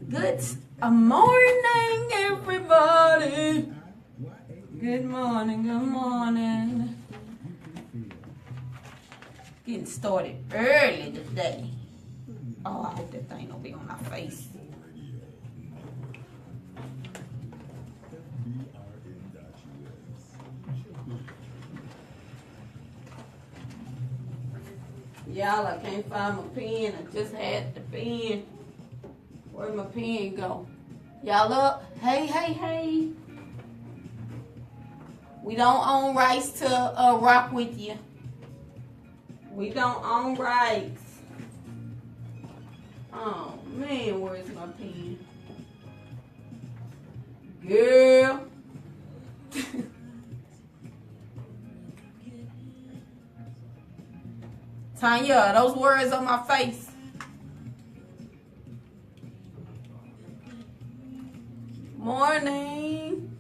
Good morning, everybody. Good morning, good morning. Getting started early today. Oh, I hope that thing don't be on my face. Y'all, I can't find my pen. I just had the pen. Where'd my pen go? Y'all up? Hey. We don't own rights to rock with you. We don't own rights. Oh, man, where's my pen? Girl. Tanya, those words on my face. Morning.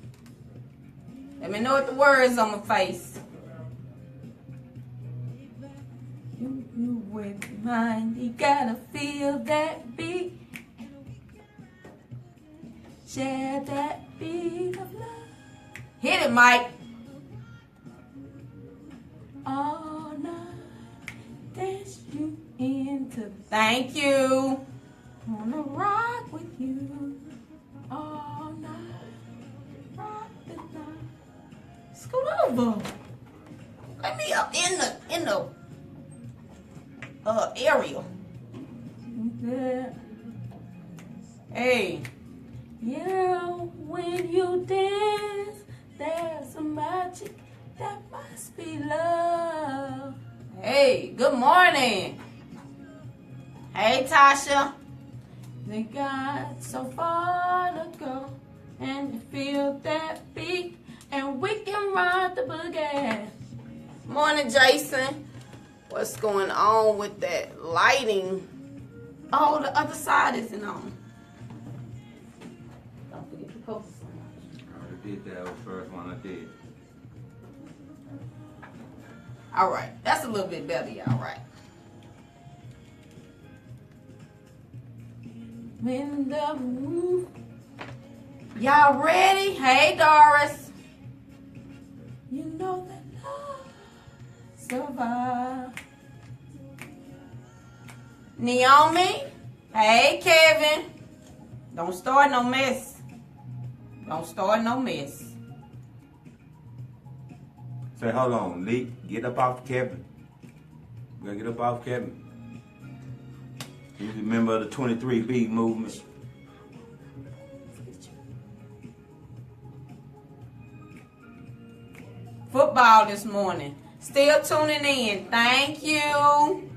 Let me know what the words on my face. You with mine, you gotta feel that beat. Share that beat of love. Hit it, Mike. All night, dance you into. Thank you. Wanna rock with you all night. Rock the night. Scoot over. Let me up in the area. Yeah. Hey. Yeah, when you dance, there's a magic that must be love. Hey, good morning. Hey, Tasha. They got so far to go, and you feel that beat, and we can ride the boogie. Morning, Jason. What's going on with that lighting? Oh, the other side isn't on. Don't forget to focus on it. I already did that. Was the first one I did. All right, that's a little bit better, y'all. Right. When the roof. Y'all ready? Hey, Doris. You know that love survive. Naomi. Hey, Kevin. Don't start no mess. Don't start no mess. Say, hold on, Lee. Get up off Kevin. We gotta get up off Kevin. He's a member of the 23B movement. Football this morning. Still tuning in. Thank you.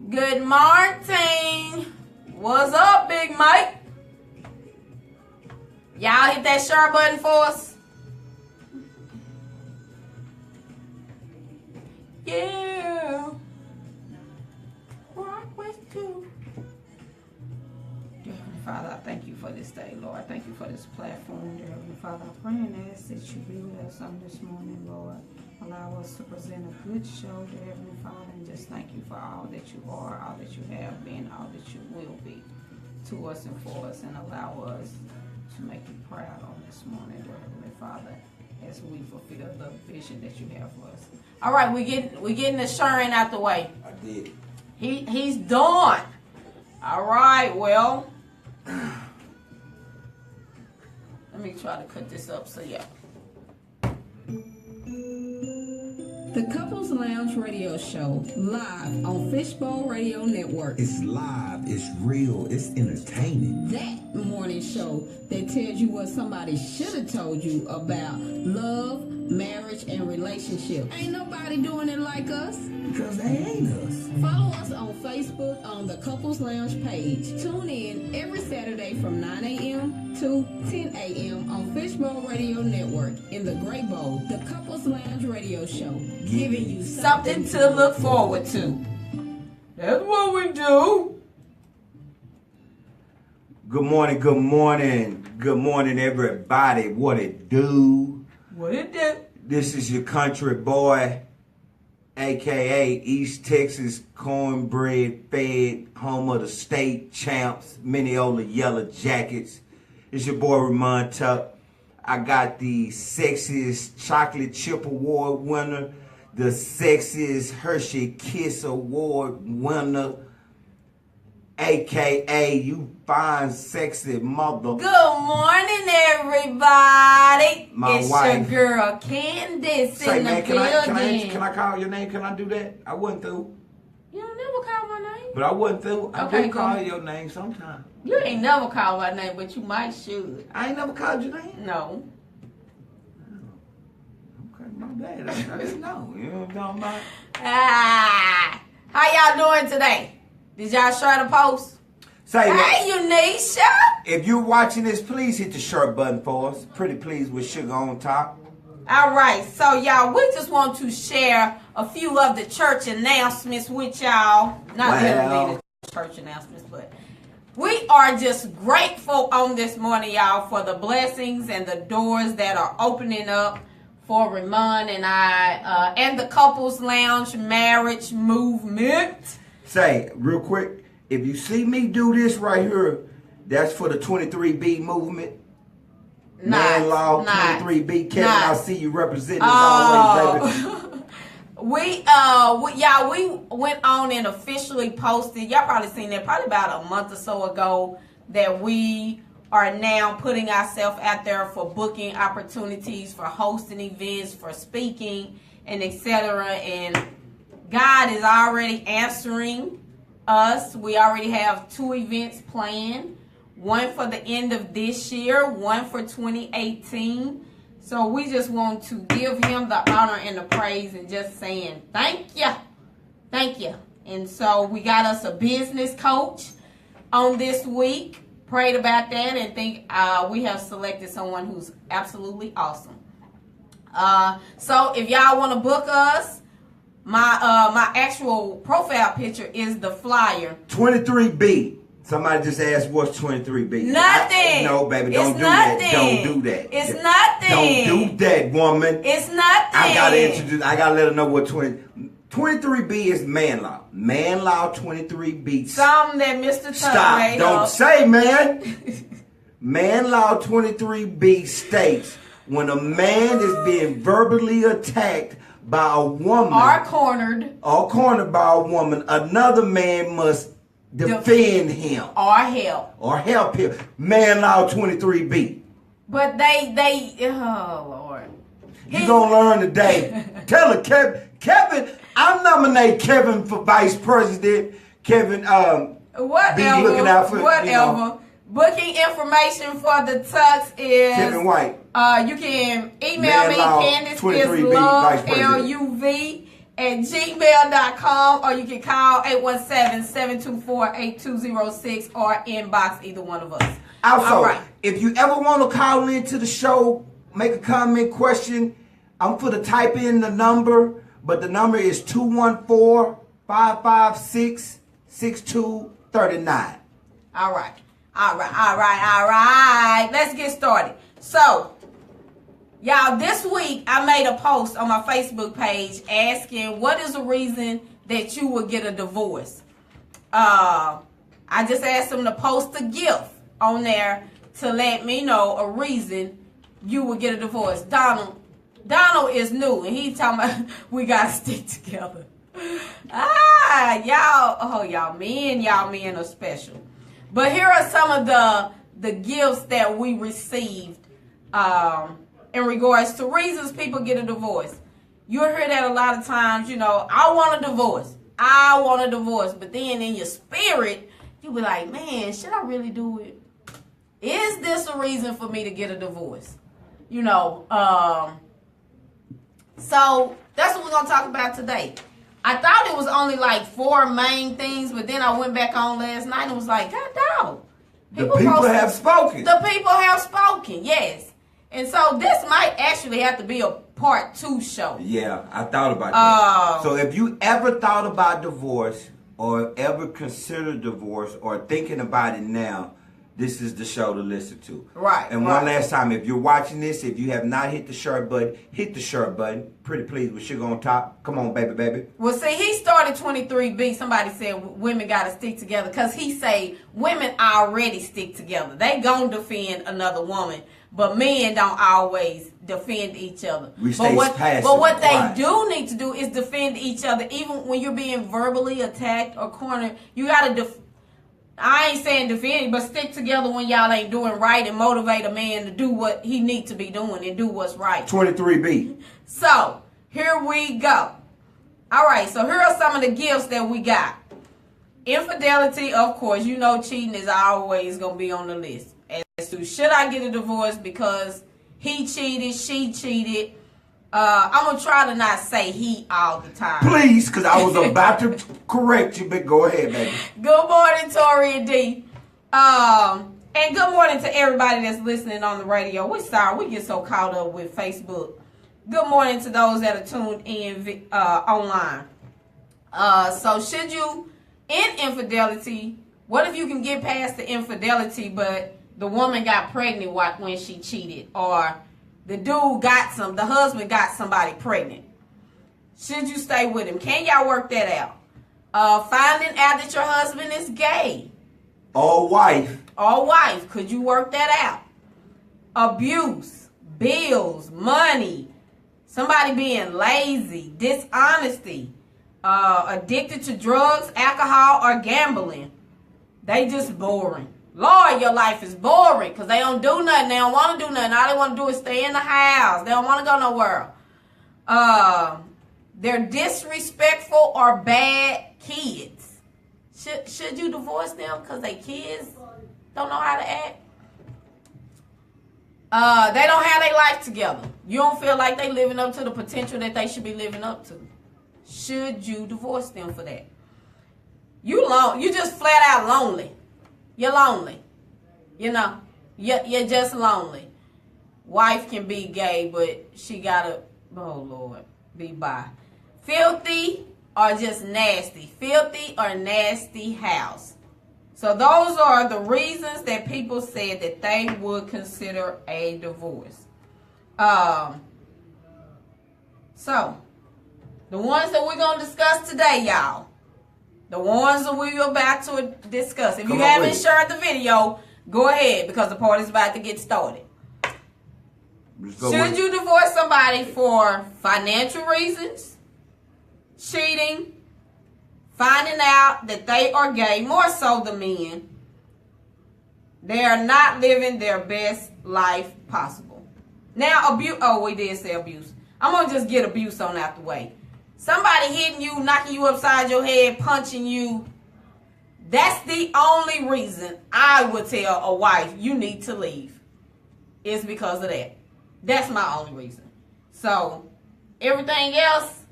Good morning. What's up, Big Mike? Y'all hit that share button for us. Yeah. Rock with you. Dear Heavenly Father, I thank you for this day, Lord. I thank you for this platform, dear Heavenly Father. I pray and ask that you be with us on this morning, Lord. Allow us to present a good show, dear Heavenly Father, and just thank you for all that you are, all that you have been, all that you will be to us and for us, and allow us to make you proud on this morning, dear Heavenly Father, as we fulfill the vision that you have for us. All right, we getting the sharing out the way. I did. He's done. All right, well, let me try to cut this up so yeah. The Couples Lounge Radio Show, live on Fishbowl Radio Network. It's live, it's real, it's entertaining. That morning show that tells you what somebody should have told you about love, marriage, and relationship. Ain't nobody doing it like us. Because they ain't us. Follow us on Facebook on the Couples Lounge page. Tune in every Saturday from 9 a.m. to 10 a.m. on Fishbowl Radio Network in the Gray Bowl, the Couples Lounge Radio Show, giving you Something to look forward to. That's what we do. Good morning, good morning. Good morning, everybody. What it do? What it do? This is your country boy, a.k.a. East Texas cornbread fed, home of the state champs, Mineola Yellow Jackets. It's your boy Ramon Tuck. I got the sexiest chocolate chip award winner, the sexiest Hershey Kiss award winner, a.k.a. you fine, sexy mother. Good morning, everybody. My it's wife. your girl Candace Say, in man, the can building. I call your name? Can I do that? I wasn't through. You don't never call my name. But I wasn't through. I Okay, do go call ahead. your name sometime. You ain't never called my name, but you might should. I ain't never called your name. No. Okay, my bad. I didn't know. You know what I'm talking about? Ah, how y'all doing today? Did y'all share the post? Say, Hey, Unisha. if you're watching this, please hit the share button for us. Pretty please with sugar on top. All right, so y'all, we just want to share a few of the church announcements with y'all. Not literally the church announcements, but we are just grateful on this morning, y'all, for the blessings and the doors that are opening up for Ramon and I, and the Couples Lounge marriage movement. Say, real quick, if you see me do this right here, that's for the 23B movement. Man Law 23B. Kevin, I see you representing as always, baby. we went on and officially posted. Y'all probably seen that probably about a month or so ago that we are now putting ourselves out there for booking opportunities, for hosting events, for speaking, and etc. And God is already answering us. We already have 2 events planned. One for the end of this year, one for 2018. So we just want to give him the honor and the praise and just saying thank you. Thank you. And so we got us a business coach on this week. Prayed about that and think we have selected someone who's absolutely awesome. So if y'all want to book us, my actual profile picture is the flyer. 23B. Somebody just asked what's 23B. Nothing. No, baby, don't It's do nothing. that. Don't do that. It's nothing. Don't do that, woman. It's nothing. I gotta let her know what 23B is man law. Man law 23B. Something that Mr. Tuck Stop. made Don't up. say, man. Man law 23B states when a man is being verbally attacked by a woman Or cornered. By a woman, another man must defend him Or help. him. Man law 23B. But they oh Lord. You gonna learn today. Tell her, Kevin, I nominate Kevin for vice president. Kevin, Whatever. be looking out for whatever. You know, Booking information for the Tucks is Kevin White. You can email me, Manlaw Candace 23B, is love, Vice President. LUV @gmail.com, or you can call 817-724-8206 or inbox either one of us. Also, All right. if you ever want to call into the show, make a comment, question, I'm for to type in the number, but the number is 214-556-6239. All right. Let's get started. So, y'all, this week I made a post on my Facebook page asking what is the reason that you would get a divorce. I just asked them to post a gift on there to let me know a reason you would get a divorce. Donald is new and he's talking about we gotta stick together. Y'all men are special. But here are some of the gifts that we received in regards to reasons people get a divorce. You'll hear that a lot of times, I want a divorce. But then in your spirit, you be like, man, should I really do it? Is this a reason for me to get a divorce? So that's what we're going to talk about today. I thought it was only like 4 main things, but then I went back on last night and was like, God dog. The people have spoken. The people have spoken, yes. And so this might actually have to be a part 2 show. Yeah, I thought about that. So if you ever thought about divorce or ever considered divorce or thinking about it now, this is the show to listen to. Right. And one last time, if you're watching this, if you have not hit the share button, hit the share button. Pretty please with sugar on top. Come on, baby, baby. Well, see, he started 23B. Somebody said women got to stick together because he say women already stick together. They gonna defend another woman, but men don't always defend each other. We stay passive. But what they Right. do need to do is defend each other. Even when you're being verbally attacked or cornered, you got to I ain't saying defend, but stick together when y'all ain't doing right and motivate a man to do what he needs to be doing and do what's right. 23B. So, here we go. All right, so here are some of the gifts that we got. Infidelity, of course. You know cheating is always going to be on the list. As to should I get a divorce because he cheated, she cheated. I'm going to try to not say he all the time. Please, because I was about to correct you, but go ahead, baby. Good morning, Tori and D. And good morning to everybody that's listening on the radio. We're sorry, we get so caught up with Facebook. Good morning to those that are tuned in online. So should you, in infidelity, what if you can get past the infidelity, but the woman got pregnant when she cheated, or the husband got somebody pregnant? Should you stay with him? Can y'all work that out? Finding out that your husband is gay. Or wife. Could you work that out? Abuse, bills, money, somebody being lazy, dishonesty, addicted to drugs, alcohol, or gambling. They just boring. Lord, your life is boring because they don't do nothing. They don't want to do nothing. All they want to do is stay in the house. They don't want to go nowhere. They're disrespectful or bad kids. Should you divorce them because they kids don't know how to act? They don't have their life together. You don't feel like they living up to the potential that they should be living up to. Should you divorce them for that? You just flat out lonely. You're lonely. You know, you're just lonely. Wife can be gay, but she gotta, oh Lord, be bi. Filthy or just nasty. Filthy or nasty house. So those are the reasons that people said that they would consider a divorce. So, the ones that we're going to discuss today, y'all. The ones that we're about to discuss. If you haven't shared the video, go ahead because the party's about to get started. Should you divorce somebody for financial reasons, cheating, finding out that they are gay, more so the men, they are not living their best life possible. Now, abuse. Oh, we did say abuse. I'm going to just get abuse on out the way. Somebody hitting you, knocking you upside your head, punching you. That's the only reason I would tell a wife you need to leave. Is because of that. That's my only reason. So, everything else,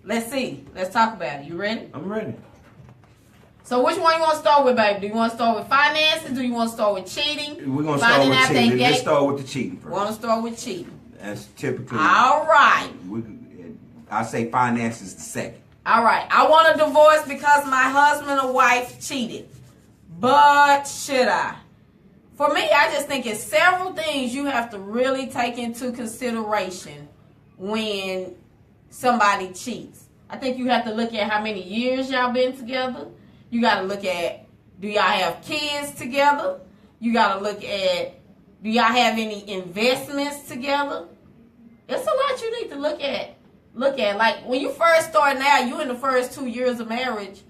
let's see. Let's talk about it. You ready? I'm ready. So, which one you want to start with, baby? Do you want to start with finances? Do you want to start with cheating? We're going to start with cheating. Let's start with the cheating first. Want to start with cheating? That's typically. All right. I say finances the second. All right. I want a divorce because my husband or wife cheated. But should I? For me, I just think it's several things you have to really take into consideration when somebody cheats. I think you have to look at how many years y'all been together. You got to look at, do y'all have kids together? You got to look at, do y'all have any investments together? It's a lot you need to look at. Like when you first start out, you in the first 2 years of marriage,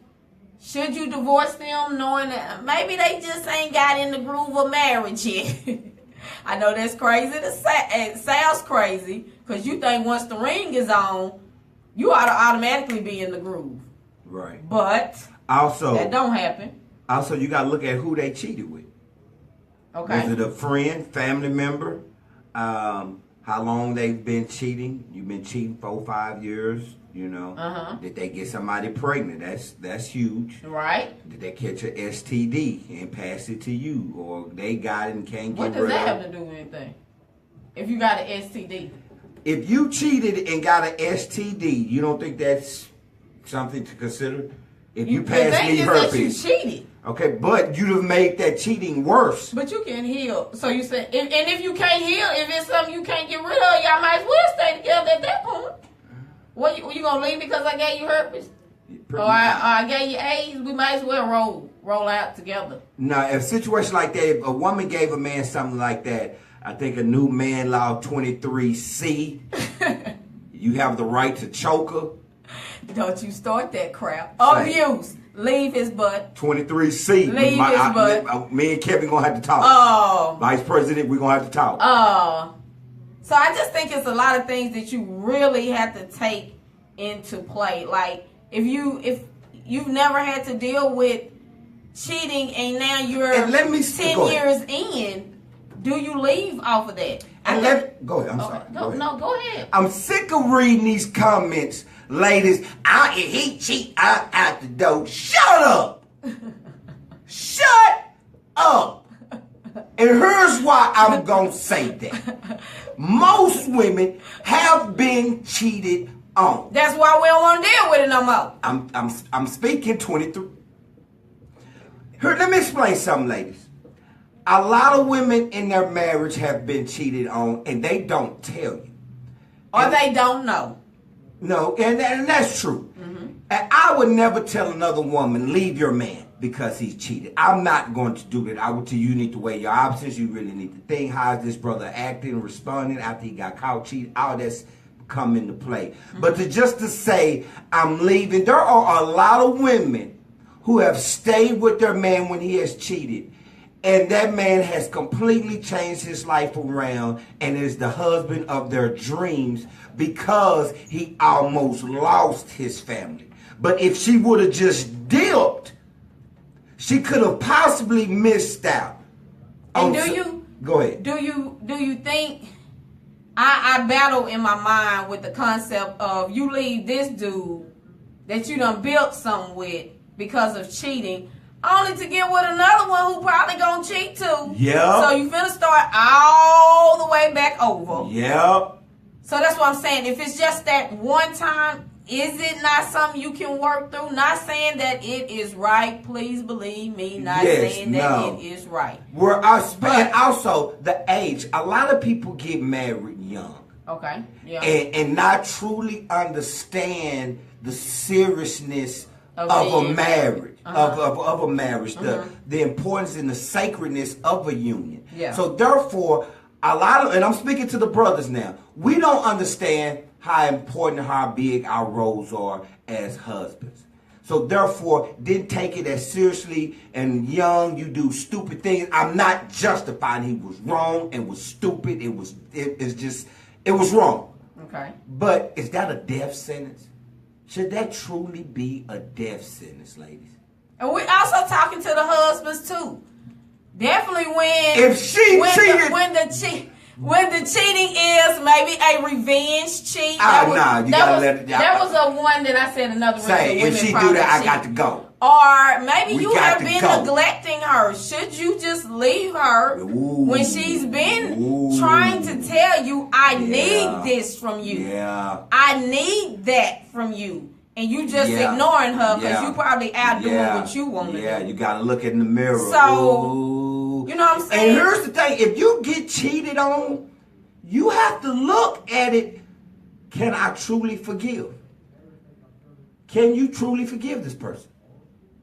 should you divorce them knowing that maybe they just ain't got in the groove of marriage yet? I know that's crazy to say. It sounds crazy because you think once the ring is on, you ought to automatically be in the groove. Right. But also, that don't happen. Also, you got to look at who they cheated with. Okay. Was it a friend, family member? How long they've been cheating? You've been cheating 4 or 5 years. You know, Did they get somebody pregnant? That's huge. Right. Did they catch a STD and pass it to you, or they got it and can't What get rid of it? does that have to do with anything? If you got an STD. If you cheated and got an STD, you don't think that's something to consider? If you pass me herpes, that you cheated. Okay, but you'd have made that cheating worse. But you can heal. So you said, and if you can't heal, if it's something you can't get rid of, y'all might as well stay together at that point. What, you gonna leave me because I gave you herpes? Or I gave you AIDS? We might as well roll out together. Now, if a situation like that, if a woman gave a man something like that, I think a new man law 23C, you have the right to choke her. Don't you start that crap. Abuse. Leave his butt. 23C. Leave his butt. Me and Kevin gonna have to talk. Oh. Vice President, we're gonna have to talk. So I just think it's a lot of things that you really have to take into play. Like if you've never had to deal with cheating and now you're and let me 10 years in, do you leave off of that? Go ahead. I'm sorry. Go ahead. I'm sick of reading these comments, ladies. If he cheat, I'm out the door. Shut up. Shut up. And here's why I'm going to say that. Most women have been cheated on. That's why we don't want to deal with it no more. I'm speaking 23. Here, let me explain something, ladies. A lot of women in their marriage have been cheated on, and they don't tell you. Or they don't know. No, and that's true. Mm-hmm. And I would never tell another woman, leave your man because he's cheated. I'm not going to do that. I would tell you, you need to weigh your options. You really need to think, how is this brother acting, responding after he got caught cheating? All that's come into play. Mm-hmm. But to say, I'm leaving, there are a lot of women who have stayed with their man when he has cheated. And that man has completely changed his life around and is the husband of their dreams because he almost lost his family. But if she would have just dipped, she could have possibly missed out. And go ahead. Do you think I battle in my mind with the concept of you leave this dude that you done built something with because of cheating, only to get with another one who probably gonna cheat too. Yeah. So you finna start all the way back over. Yeah. So that's what I'm saying. If it's just that one time, is it not something you can work through? Not saying that it is right. Please believe me. Not saying that it is right. And also the age. A lot of people get married young. Okay. Yeah. And not truly understand the seriousness of a marriage. Of a marriage, the importance and the sacredness of a union. Yeah. So therefore, and I'm speaking to the brothers now, we don't understand how important, how big our roles are as husbands. So therefore, didn't take it as seriously, and young, you do stupid things. I'm not justifying he was wrong and was stupid. It was wrong. Okay. But is that a death sentence? Should that truly be a death sentence, ladies? And we also talking to the husbands too. Definitely when the cheating is maybe a revenge cheat. That was a one that I said another one. Say if she do that, I got to go. Or maybe you have been neglecting her. Should you just leave her when she's been trying to tell you, I need this from you. Yeah. I need that from you. And you just ignoring her because you probably out doing what you want to do. Yeah, you got to look in the mirror. So, you know what I'm saying? And here's the thing. If you get cheated on, you have to look at it. Can I truly forgive? Can you truly forgive this person?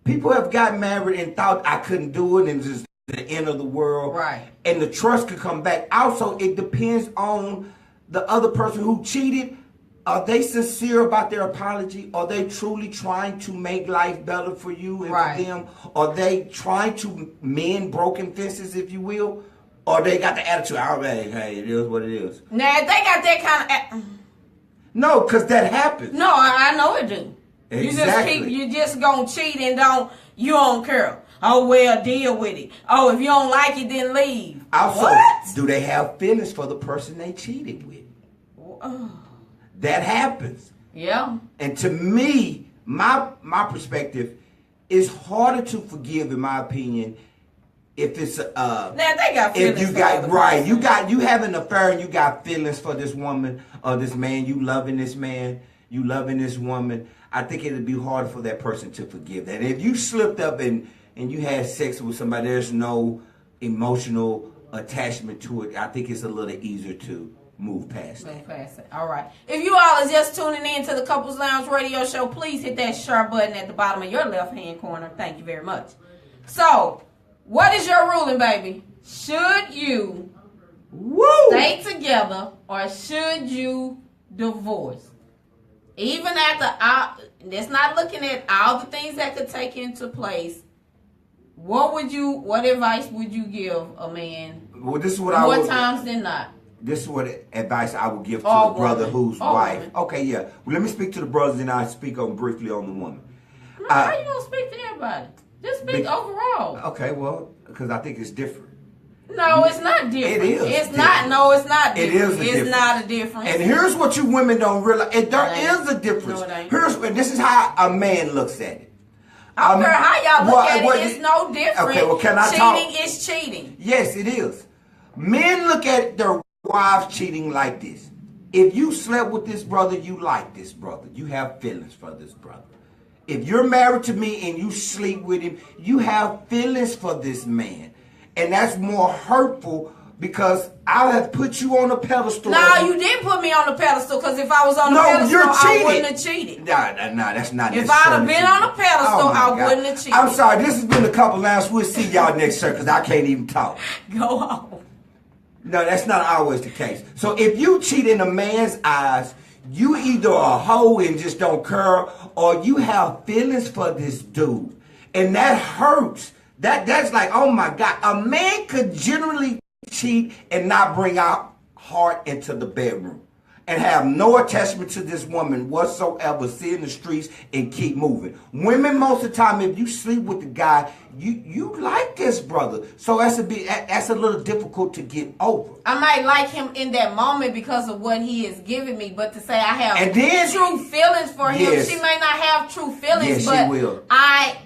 People have gotten married and thought I couldn't do it and it's just the end of the world. Right. And the trust could come back. Also, it depends on the other person who cheated. Are they sincere about their apology? Are they truly trying to make life better for you and for them? Are they trying to mend broken fences, if you will? Or they got the attitude, hey, it is what it is. Now, if they got that kind of... No, because that happens. No, I know it do. Exactly. You just gonna cheat and you don't care. Oh, well, deal with it. Oh, if you don't like it, then leave. Also, what? Do they have feelings for the person they cheated with? That happens. Yeah. And to me, my perspective, it's harder to forgive, in my opinion, if it's now they got feelings. If you have an affair and you got feelings for this woman or this man, you loving this man, you loving this woman. I think it'd be harder for that person to forgive that. If you slipped up and and you had sex with somebody, there's no emotional attachment to it, I think it's a little easier to move past that. Move past it. All right. If you all are just tuning in to the Couples Lounge radio show, please hit that share button at the bottom of your left-hand corner. Thank you very much. So, what is your ruling, baby? Should you stay together or should you divorce? Even after let's not looking at all the things that could take into place. What advice would you give a man? Well, this is what more times than not. This is what advice I would give to the brother whose wife. Woman. Okay, yeah. Well, let me speak to the brothers and I'll speak briefly on the woman. How you gonna speak to everybody? Just speak overall. Okay, well, because I think it's different. No, it's not different. It is. It's different. No, it's not different. It is a it's difference. not a difference. And here's what you women don't realize. There is a difference. No, it ain't. This is how a man looks at it. I don't care how y'all look at it. It's no different. Okay, well, can I talk? Cheating is cheating. Yes, it is. Men look at their wives cheating like this. If you slept with this brother, you like this brother. You have feelings for this brother. If you're married to me and you sleep with him, you have feelings for this man. And that's more hurtful because I have put you on a pedestal. No, you didn't put me on the pedestal because if I was on the pedestal, I wouldn't have cheated. Nah, that's not If I'd have been on the pedestal, I wouldn't have cheated. I'm sorry, this has been a couple rounds. We'll see y'all next year because I can't even talk. Go on. No, that's not always the case. So if you cheat in a man's eyes, you either a hoe and just don't care, or you have feelings for this dude. And that hurts. That's like, oh my God. A man could generally cheat and not bring our heart into the bedroom and have no attachment to this woman whatsoever, see in the streets and keep moving. Women, most of the time, if you sleep with the guy, you like this brother. So that's a little difficult to get over. I might like him in that moment because of what he is giving me, but to say I have true feelings for him, yes. She may not have true feelings, yes, but she will. I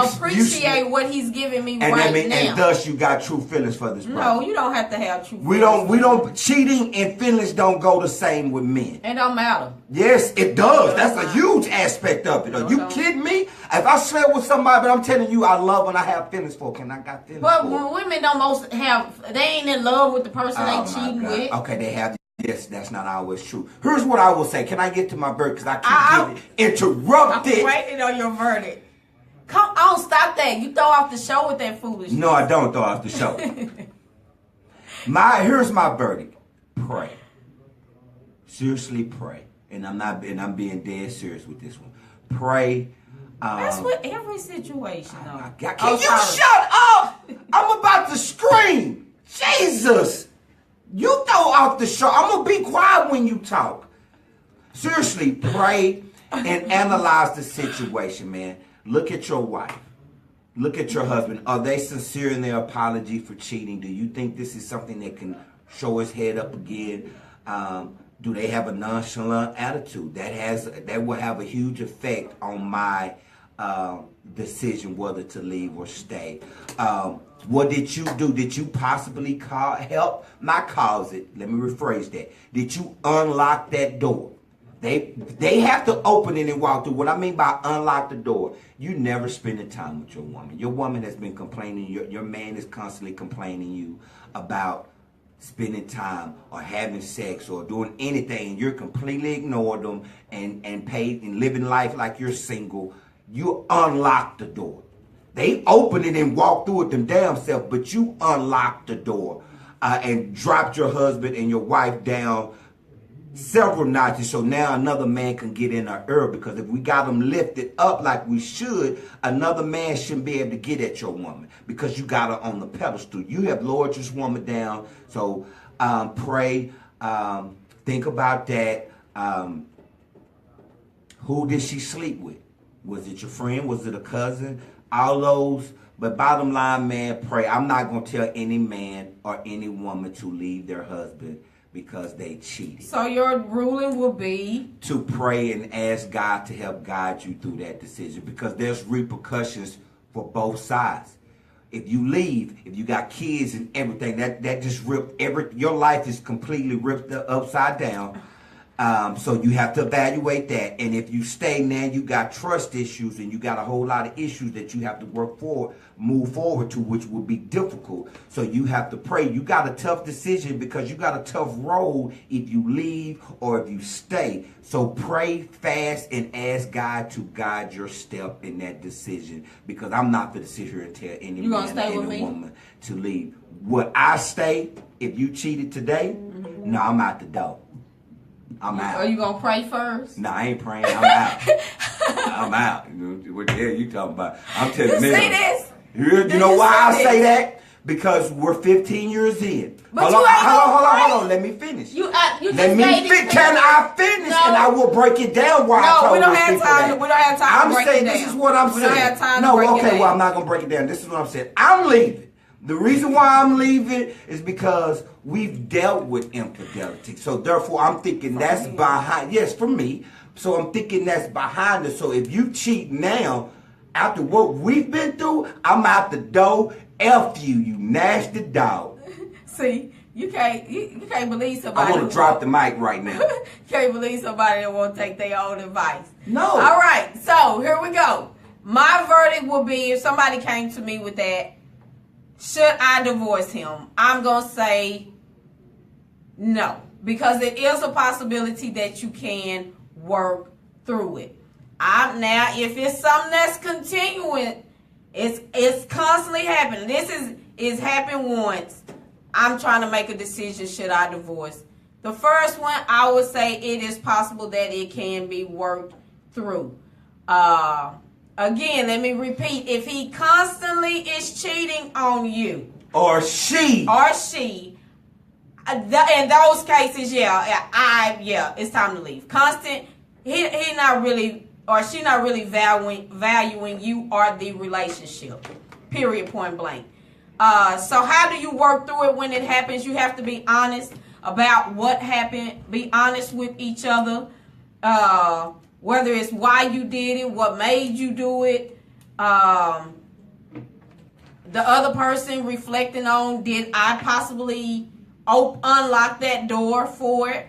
appreciate what he's giving me now. And thus you got true feelings for this brother. No, you don't have to have true feelings. We don't, cheating and feelings don't go the same with men. It don't matter. Yes, it does. That's a huge aspect of it. Are you kidding me? If I slept with somebody, but I'm telling you, I love and I have feelings for, can I got feelings but for? But women don't most have, they ain't in love with the person they cheating with. Okay, they have. Yes, that's not always true. Here's what I will say. Can I get to my verdict? Because I keep getting interrupted. I'm waiting on your verdict. Come on, stop that. You throw off the show with that foolishness. No, I don't throw off the show. Here's my verdict. Pray. Seriously pray. And I'm being dead serious with this one. Pray. That's with every situation, though. Can you shut up? I'm about to scream. Jesus. You throw off the show. I'm going to be quiet when you talk. Seriously, pray and analyze the situation, man. Look at your wife. Look at your husband. Are they sincere in their apology for cheating? Do you think this is something that can show his head up again? Do they have a nonchalant attitude? That will have a huge effect on my decision whether to leave or stay. What did you do? Did you possibly help? Not cause it. Let me rephrase that. Did you unlock that door? They have to open it and walk through. What I mean by unlock the door, you never spending time with your woman. Your woman has been complaining. Your man is constantly complaining you about spending time or having sex or doing anything. You're completely ignoring them and paid and living life like you're single. You unlock the door. They open it and walk through it them damn self, but you unlocked the door and dropped your husband and your wife down several notches, so now another man can get in our ear, because if we got them lifted up like we should, another man shouldn't be able to get at your woman because you got her on the pedestal. You have lowered this woman down, so pray, think about that. Who did she sleep with? Was it your friend? Was it a cousin? All those. But bottom line, man, pray. I'm not going to tell any man or any woman to leave their husband because they cheated. So your ruling will be? To pray and ask God to help guide you through that decision, because there's repercussions for both sides. If you leave, if you got kids and everything, that just ripped your life is completely ripped upside down. So you have to evaluate that. And if you stay now, you got trust issues and you got a whole lot of issues that you have to move forward to, which will be difficult. So you have to pray. You got a tough decision because you got a tough road if you leave or if you stay. So pray, fast, and ask God to guide your step in that decision, because I'm not going to sit here and tell any man or any woman to leave. Would I stay if you cheated today? Mm-hmm. No, I'm out the door. I'm out. Are you going to pray first? No, I ain't praying. I'm out. I'm out. What the hell you talking about? I'm telling you. You see this? You know why I say that? Because we're 15 years in. But hold on. Let me finish. Can I finish? No. And I will break it down why I told we don't have time. We don't have time to break it down. I'm saying this is what I'm saying. We don't have time to break it down. Well, I'm not going to break it down. This is what I'm saying. I'm leaving. The reason why I'm leaving is because we've dealt with infidelity. So therefore, I'm thinking that's behind. Yes, for me. So I'm thinking that's behind us. So if you cheat now, after what we've been through, I'm out the door. F you, you nasty dog. See, you can't believe somebody. I want to drop the mic right now. You can't believe somebody that won't take their own advice. No. All right, so here we go. My verdict will be, if somebody came to me with that, should I divorce him? I'm going to say no, because it is a possibility that you can work through it. Now, if it's something that's continuing, it's constantly happening. This is happened once. I'm trying to make a decision, should I divorce? The first one, I would say it is possible that it can be worked through. Again, let me repeat. If he constantly is cheating on you. Or she. In those cases, it's time to leave. He not really, or she not really valuing you or the relationship. Period, point blank. So how do you work through it when it happens? You have to be honest about what happened. Be honest with each other. Whether it's why you did it, what made you do it, the other person reflecting on, did I possibly unlock that door for it?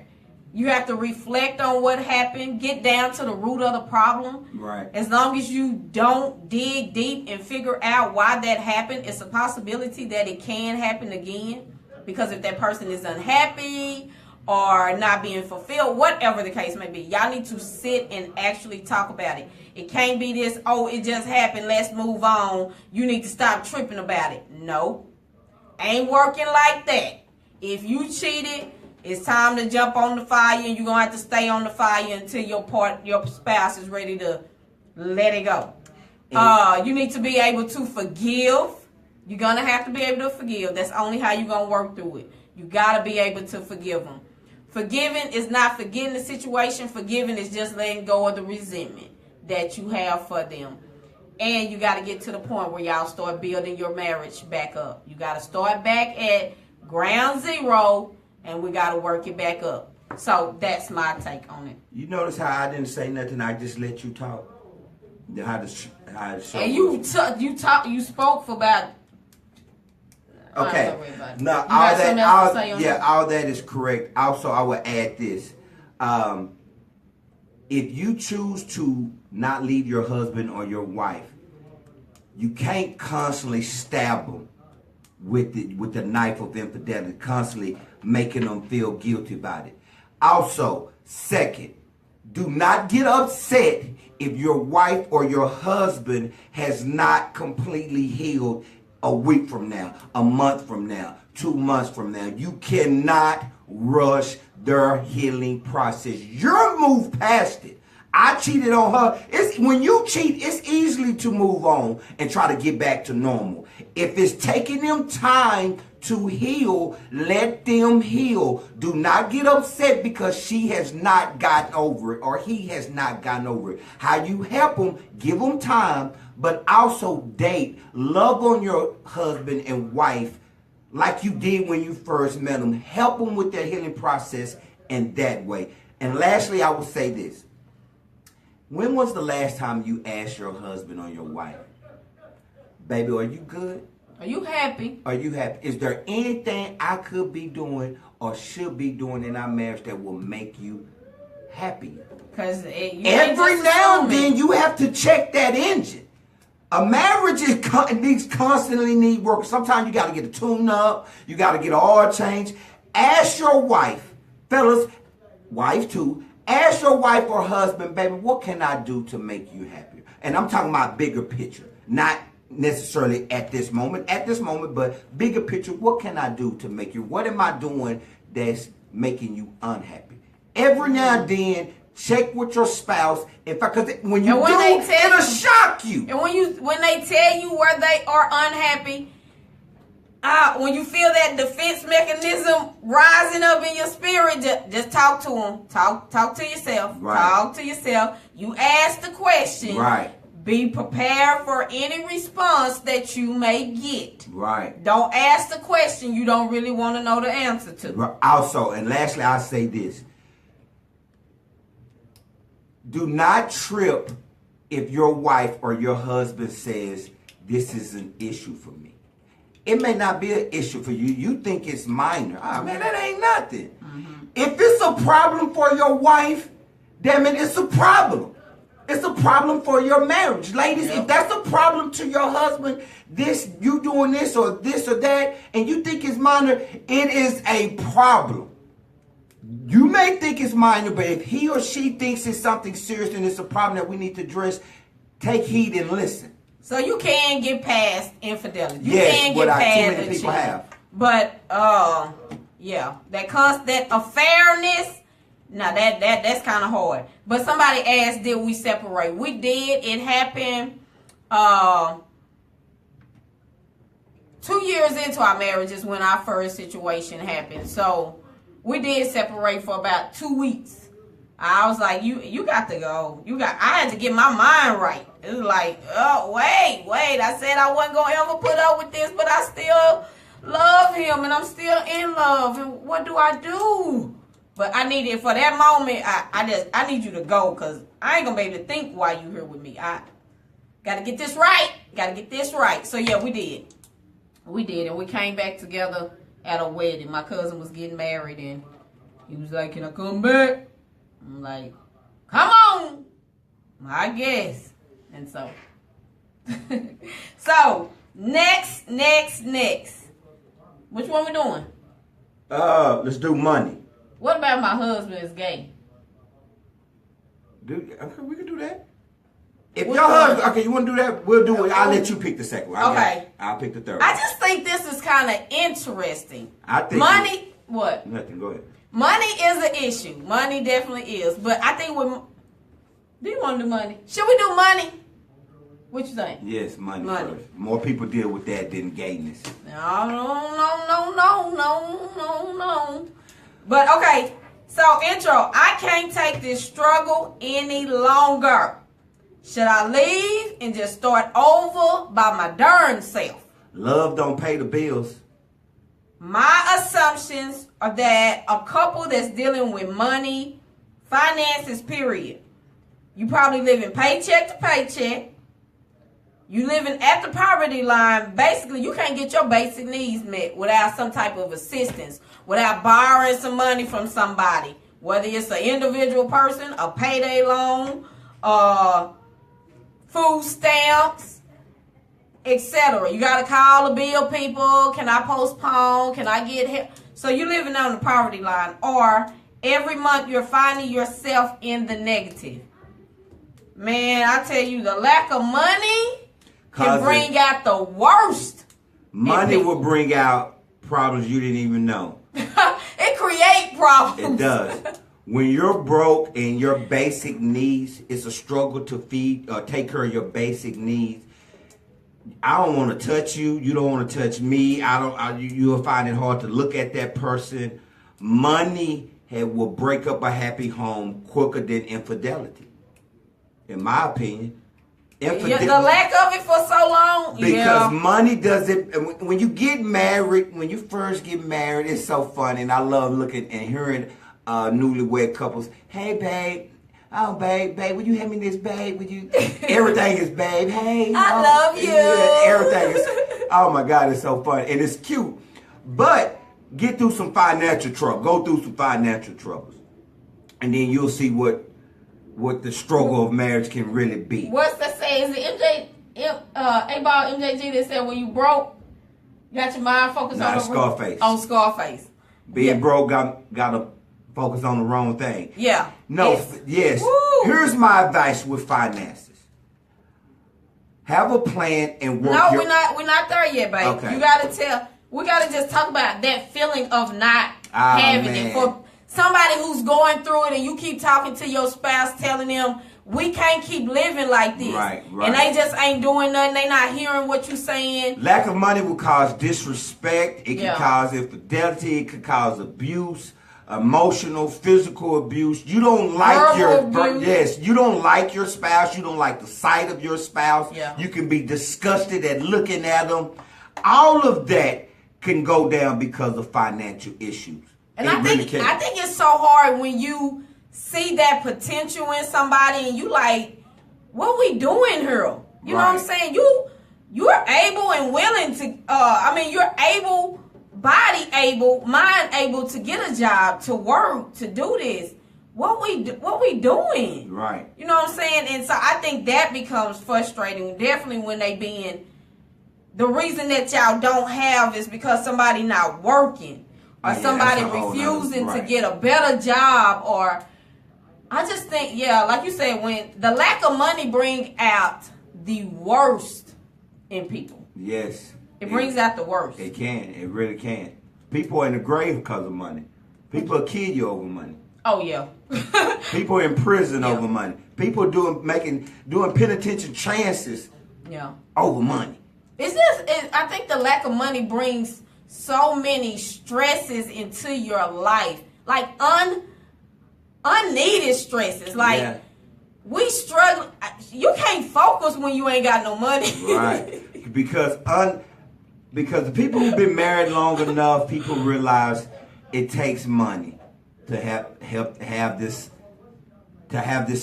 You have to reflect on what happened, get down to the root of the problem. Right. As long as you don't dig deep and figure out why that happened, it's a possibility that it can happen again. Because if that person is unhappy or not being fulfilled, whatever the case may be, y'all need to sit and actually talk about it. It can't be this, it just happened, let's move on. You need to stop tripping about it. No. Ain't working like that. If you cheated, it's time to jump on the fire, and you're going to have to stay on the fire until your spouse is ready to let it go. You need to be able to forgive. You're going to have to be able to forgive. That's only how you're going to work through it. You got to be able to forgive them. Forgiving is not forgetting the situation. Forgiving is just letting go of the resentment that you have for them. And you got to get to the point where y'all start building your marriage back up. You got to start back at ground zero, and we got to work it back up. So that's my take on it. You notice how I didn't say nothing? I just let you talk. How the show. And you spoke for about. Okay. No, all that is correct. Also, I would add this: if you choose to not leave your husband or your wife, you can't constantly stab them with the knife of infidelity, constantly making them feel guilty about it. Also, second, do not get upset if your wife or your husband has not completely healed a week from now, a month from now, 2 months from now. You cannot rush their healing process. You're moved past it. I cheated on her. When you cheat, it's easily to move on and try to get back to normal. If it's taking them time to heal, let them heal. Do not get upset because she has not gotten over it or he has not gotten over it. How you help them, give them time, but also date. Love on your husband and wife like you did when you first met them. Help them with their healing process in that way. And lastly, I will say this. When was the last time you asked your husband or your wife, baby, are you good? Are you happy? Are you happy? Is there anything I could be doing or should be doing in our marriage that will make you happy. Because every now and then you have to check that engine. A marriage needs constantly need work. Sometimes you got to get a tune up. You got to get an oil change. Ask your wife, fellas, wife too. Ask your wife or husband, baby, what can I do to make you happier? And I'm talking about bigger picture, not necessarily at this moment, but bigger picture. What can I do to make you? What am I doing that's making you unhappy? Every now and then. Check with your spouse. In fact, because when you do, it'll shock you. And when they tell you where they are unhappy, when you feel that defense mechanism rising up in your spirit, just talk to them. Talk to yourself. Right. Talk to yourself. You ask the question. Right. Be prepared for any response that you may get. Right. Don't ask the question you don't really want to know the answer to. Also, and lastly, I'll say this. Do not trip if your wife or your husband says, this is an issue for me. It may not be an issue for you. You think it's minor. Ah, man, that ain't nothing. Mm-hmm. If it's a problem for your wife, damn it, it's a problem. It's a problem for your marriage. Ladies, if that's a problem to your husband, you doing this or that, and you think it's minor, it is a problem. You may think it's minor, but if he or she thinks it's something serious and it's a problem that we need to address, take heed and listen. So you can get past infidelity. You yes, can get past too many people have. But that affairness, now that's kind of hard. But somebody asked, did we separate? We did. It happened 2 years into our marriage is when our first situation happened. So we did separate for about 2 weeks. I was like, you got to go. I had to get my mind right. It was like, oh, wait. I said I wasn't going to ever put up with this, but I still love him, and I'm still in love. And what do I do? But I needed, for that moment, I need you to go, because I ain't going to be able to think while you here with me. I got to get this right. So, yeah, we did. And we came back together at a wedding. My cousin was getting married, and he was like, can I come back? I'm like, come on. I guess. And so. So, next. Which one we doing? Let's do money. What about my husband is gay? Okay, we can do that. If your husband, okay, you want to do that? We'll do it. I'll let you pick the second one. Okay. I'll pick the third one. I just think this is kind of interesting. I think money, what? Nothing, go ahead. Money is an issue. Money definitely is. But I think do you want to do money? Should we do money? What you think? Yes, money first. More people deal with that than gayness. No. But okay, so intro. I can't take this struggle any longer. Should I leave and just start over by my darn self? Love don't pay the bills. My assumptions are that a couple that's dealing with money, finances, period. You probably living paycheck to paycheck. You living at the poverty line. Basically, you can't get your basic needs met without some type of assistance, without borrowing some money from somebody, whether it's an individual person, a payday loan, food stamps, etc. You got to call the bill people. Can I postpone? Can I get help? So you're living on the poverty line, or every month you're finding yourself in the negative. Man, I tell you, the lack of money can bring out the worst. Money will bring out problems you didn't even know. It creates problems. It does. When you're broke and your basic needs, it's a struggle to feed or take care of your basic needs. I don't want to touch you. You don't want to touch me. You'll find it hard to look at that person. Money will break up a happy home quicker than infidelity, in my opinion. The lack of it for so long. Because money doesn't. When you get married, when you first get married, it's so funny, and I love looking and hearing newlywed couples. Hey, babe. Oh, babe, would you hand me this, babe? Would you? Everything is, babe. Hey, I love you. Yeah, everything is. Oh my God, it's so fun and it's cute. But get through some financial trouble. Go through some financial troubles. and then you'll see what the struggle of marriage can really be. What's that say? Is it A-Ball MJG that said when you broke, you got your mind focused on Scarface. On Scarface. Being broke gotta focus on the wrong thing. Yeah. No, yes. Woo. Here's my advice with finances. Have a plan and work. No, we're not there yet, babe. Okay. We gotta just talk about that feeling of not having it. For somebody who's going through it and you keep talking to your spouse telling them we can't keep living like this. Right. And they just ain't doing nothing. They not hearing what you're saying. Lack of money will cause disrespect. It can cause infidelity. It can cause abuse, emotional, physical abuse. You don't like you don't like your spouse. You don't like the sight of your spouse. Yeah. You can be disgusted at looking at them. All of that can go down because of financial issues. And I think it's so hard when you see that potential in somebody and you like, what we doing here? You know what I'm saying? You're able and willing to, you're able, body able, mind able to get a job, to work, to do this. What we doing? Right. You know what I'm saying? And so I think that becomes frustrating, definitely when they being, the reason that y'all don't have is because somebody not working. Or somebody refusing to get a better job, or I just think, like you said, when the lack of money bring out the worst in people. Yes. It brings out the worst. It can. It really can. People are in the grave because of money. People will kill you over money. Oh, yeah. People are in prison over money. People doing penitentiary chances over money. I think the lack of money brings so many stresses into your life, like unneeded stresses. Like we struggle. You can't focus when you ain't got no money. Right, because the people who've been married long enough, people realize it takes money to have this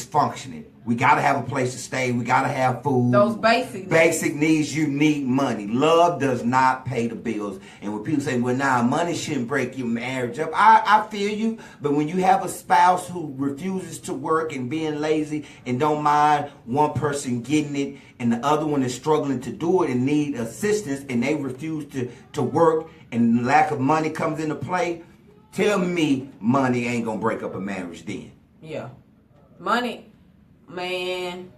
functioning. We got to have a place to stay. We got to have food. Those basic needs, you need money. Love does not pay the bills. And when people say, well, money shouldn't break your marriage up, I feel you. But when you have a spouse who refuses to work and being lazy and don't mind one person getting it and the other one is struggling to do it and need assistance and they refuse to work and lack of money comes into play, tell me money ain't going to break up a marriage then. Yeah. Money. Man,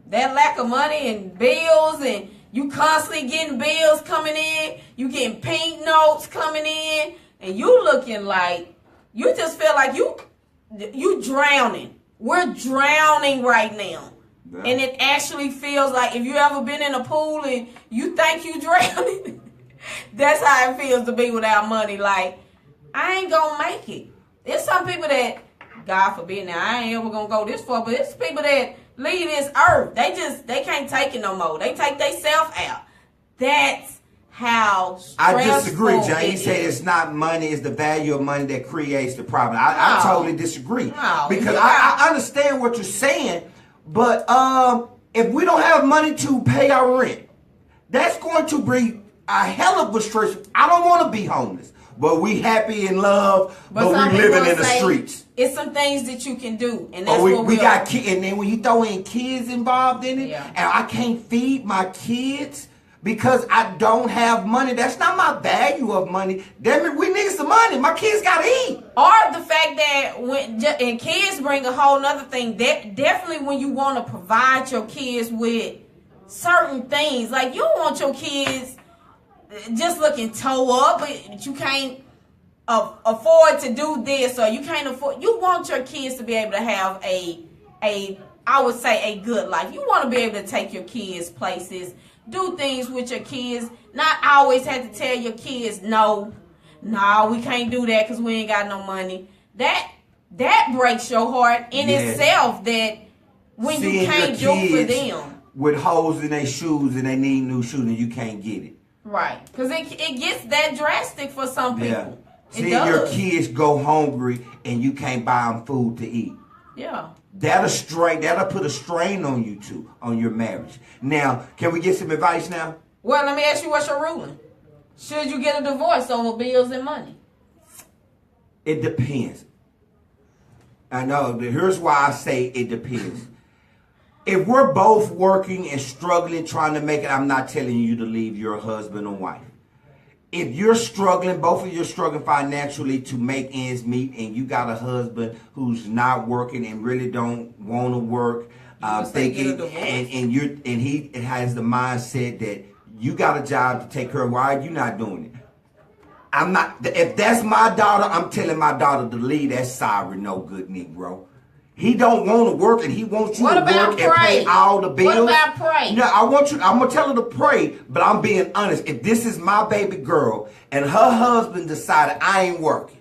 that lack of money and bills, and you constantly getting bills coming in, you getting pink notes coming in, and you looking like, you just feel like you drowning. We're drowning right now. Yeah. And it actually feels like, if you ever been in a pool and you think you drowning, that's how it feels to be without money. Like, I ain't gonna make it. There's some people that, God forbid, now I ain't ever gonna go this far, but it's people that leave this earth. They can't take it no more. They take themselves out. That's how stressful I disagree, John. You is. say it's not money, it's the value of money that creates the problem. I totally disagree. No, because I understand what you're saying, but if we don't have money to pay our rent, that's going to bring a hell of a stress. I don't want to be homeless. But we happy in love, but we living in the streets. It's some things that you can do, and that's what we got kids. And then when you throw in kids involved in it, and I can't feed my kids because I don't have money. That's not my value of money. Damn it, we need some money. My kids gotta eat. Or the fact that and kids bring a whole nother thing. That definitely when you want to provide your kids with certain things, like you don't want your kids just looking toe up, but you can't afford to do this, or you can't afford. You want your kids to be able to have I would say a good life. You want to be able to take your kids places, do things with your kids. Not always have to tell your kids no, we can't do that because we ain't got no money. That breaks your heart in itself. That when seeing you can't do for them with holes in their shoes and they need new shoes and you can't get it. Right, because it gets that drastic for some people. Yeah. Seeing your kids go hungry and you can't buy them food to eat. Yeah. That'll put a strain on you too, on your marriage. Now, can we get some advice now? Well, let me ask you, what's your ruling? Should you get a divorce over bills and money? It depends. I know. Here's why I say it depends. If we're both working and struggling, trying to make it, I'm not telling you to leave your husband or wife. If you're struggling, both of you are struggling financially to make ends meet, and you got a husband who's not working and really don't want to work, thinking, and he has the mindset that you got a job to take care of. Why are you not doing it? I'm not. If that's my daughter, I'm telling my daughter to leave that sorry, no good Negro. He don't want to work, and he wants you to work and pay all the bills. What about pray? No, I'm gonna tell her to pray, but I'm being honest. If this is my baby girl and her husband decided I ain't working,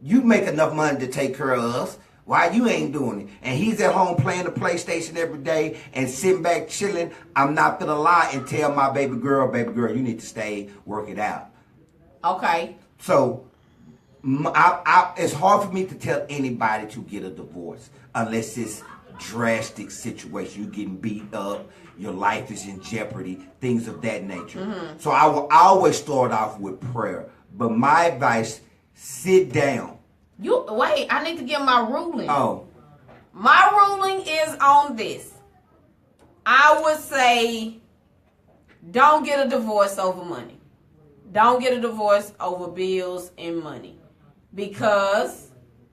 you make enough money to take care of us. Why you ain't doing it? And he's at home playing the PlayStation every day and sitting back chilling. I'm not gonna lie and tell my baby girl, you need to stay, work it out. Okay. So, it's hard for me to tell anybody to get a divorce unless it's drastic situation. You're getting beat up, your life is in jeopardy, things of that nature. Mm-hmm. So I will always start off with prayer. But my advice, sit down. Wait, I need to give my ruling. Oh. My ruling is on this. I would say don't get a divorce over money. Don't get a divorce over bills and money. Because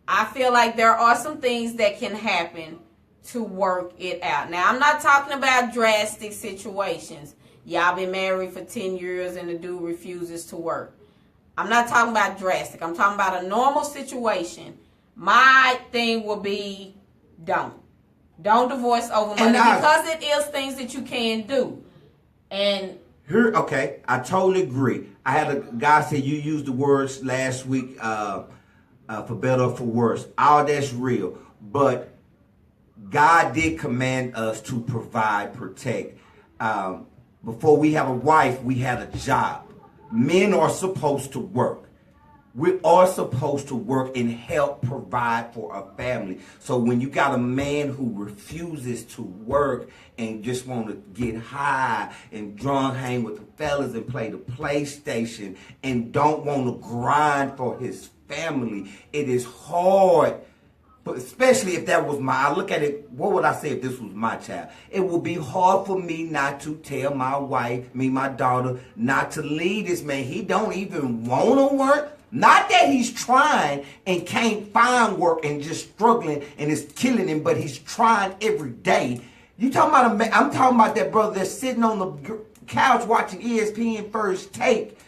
I feel like there are some things that can happen to work it out. Now, I'm not talking about drastic situations. Y'all been married for 10 years and the dude refuses to work. I'm not talking about drastic. I'm talking about a normal situation. My thing will be don't divorce over money because it is things that you can do. And here, okay, I totally agree. I had a guy say you used the words last week for better or for worse. All that's real, but God did command us to provide, protect. Before we have a wife, we had a job. Men are supposed to work. We are supposed to work and help provide for a family. So when you got a man who refuses to work and just want to get high and drunk, hang with the fellas and play the PlayStation and don't want to grind for his family, it is hard. But especially if that was I look at it, what would I say if this was my child? It would be hard for me not to tell my wife, my daughter, not to leave this man. He don't even want to work. Not that he's trying and can't find work and just struggling and it's killing him, but he's trying every day. You talking about a man? I'm talking about that brother that's sitting on the couch watching ESPN First Take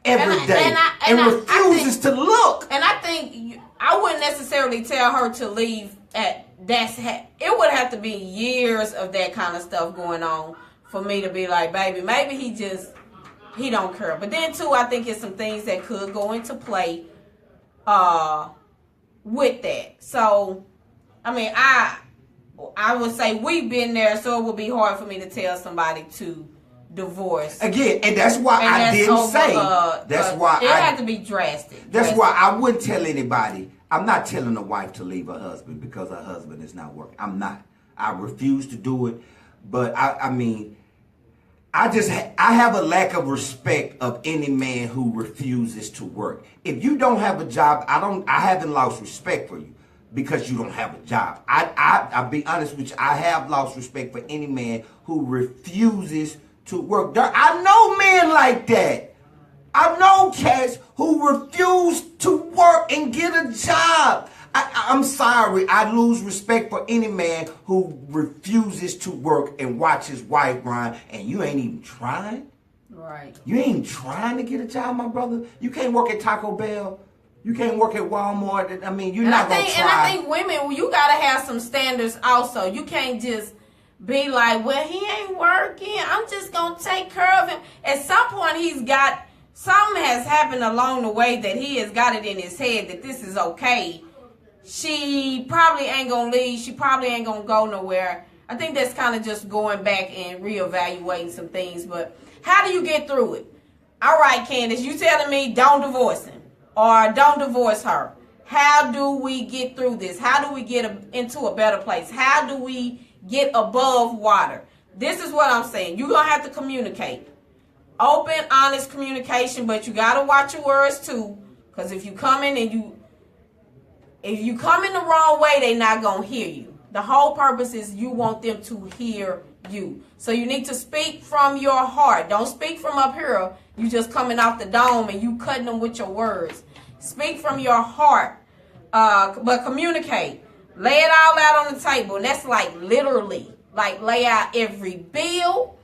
every day and refuses to look. And I think I wouldn't necessarily tell her to leave it would have to be years of that kind of stuff going on for me to be like, baby, maybe he don't care. But then too, I think it's some things that could go into play with that. So, I mean, I would say we've been there, so it would be hard for me to tell somebody to divorce. Again, and that's why I didn't say. That's why it had to be drastic. That's why I wouldn't tell anybody. I'm not telling a wife to leave her husband because her husband is not working. I'm not. I refuse to do it. But I mean, I have a lack of respect of any man who refuses to work. If you don't have a job, I haven't lost respect for you because you don't have a job. I'll be honest with you. I have lost respect for any man who refuses to work. I know men like that. I know cats who refuse to work and get a job. I'm sorry. I lose respect for any man who refuses to work and watch his wife grind, and you ain't even trying. Right. You ain't trying to get a job, my brother. You can't work at Taco Bell. You can't work at Walmart. I mean, you're not going to try. And I think women, you got to have some standards also. You can't just be like, well, he ain't working. I'm just going to take care of him. At some point, something has happened along the way that he has got it in his head that this is okay. She probably ain't going to leave. She probably ain't going to go nowhere. I think that's kind of just going back and reevaluating some things. But how do you get through it? All right, Candace, you telling me don't divorce him or don't divorce her. How do we get through this? How do we get into a better place? How do we get above water? This is what I'm saying. You're going to have to communicate. Open, honest communication, but you gotta watch your words too. Because if you come in the wrong way, they not gonna hear you. The whole purpose is you want them to hear you. So you need to speak from your heart. Don't speak from up here. You just coming out the dome and you cutting them with your words. Speak from your heart, but communicate. Lay it all out on the table. And that's like literally, like lay out every bill.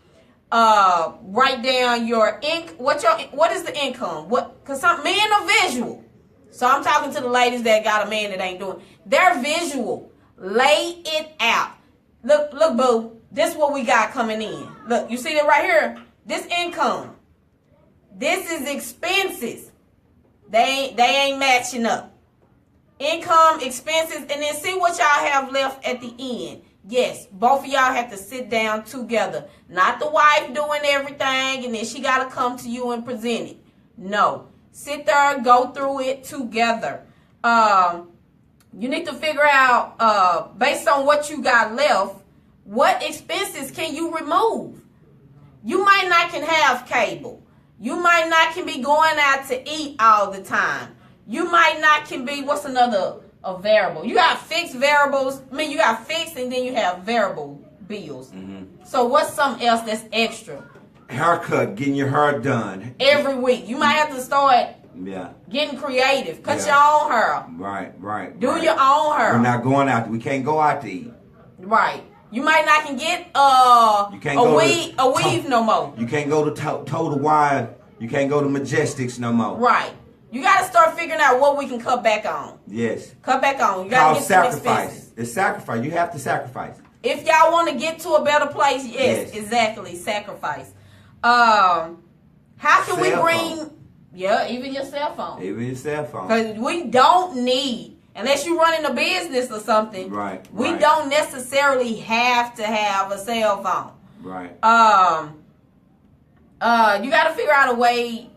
Write down your what is the income? Because some men are visual. So I'm talking to the ladies that got a man that ain't doing. They're visual. Lay it out. Look, boo. This is what we got coming in. Look, you see that right here? This income. This is expenses. They ain't matching up. Income, expenses, and then see what y'all have left at the end. Yes, both of y'all have to sit down together. Not the wife doing everything and then she got to come to you and present it. No. Sit there, go through it together. You need to figure out, based on what you got left, what expenses can you remove? You might not can have cable. You might not can be going out to eat all the time. You might not can be, what's another a variable? You got fixed variables. I mean, you got fixed and then you have variable bills. Mm-hmm. So what's something else that's extra? Haircut, getting your hair done. Every week. You might have to start getting creative. Cut your own hair. Right. Do your own hair. We're not going out. We can't go out to eat. Right. You might not can get a weave no more. You can't go to Total Wine. You can't go to Majestics no more. Right. You got to start figuring out what we can cut back on. Yes. Cut back on. You got to get some expenses. It's sacrifice. You have to sacrifice. If y'all want to get to a better place, yes. Exactly. Sacrifice. How can we bring... Yeah, even your cell phone. Even your cell phone. Because we don't need... Unless you're running a business or something, we don't necessarily have to have a cell phone. Right. You got to figure out a way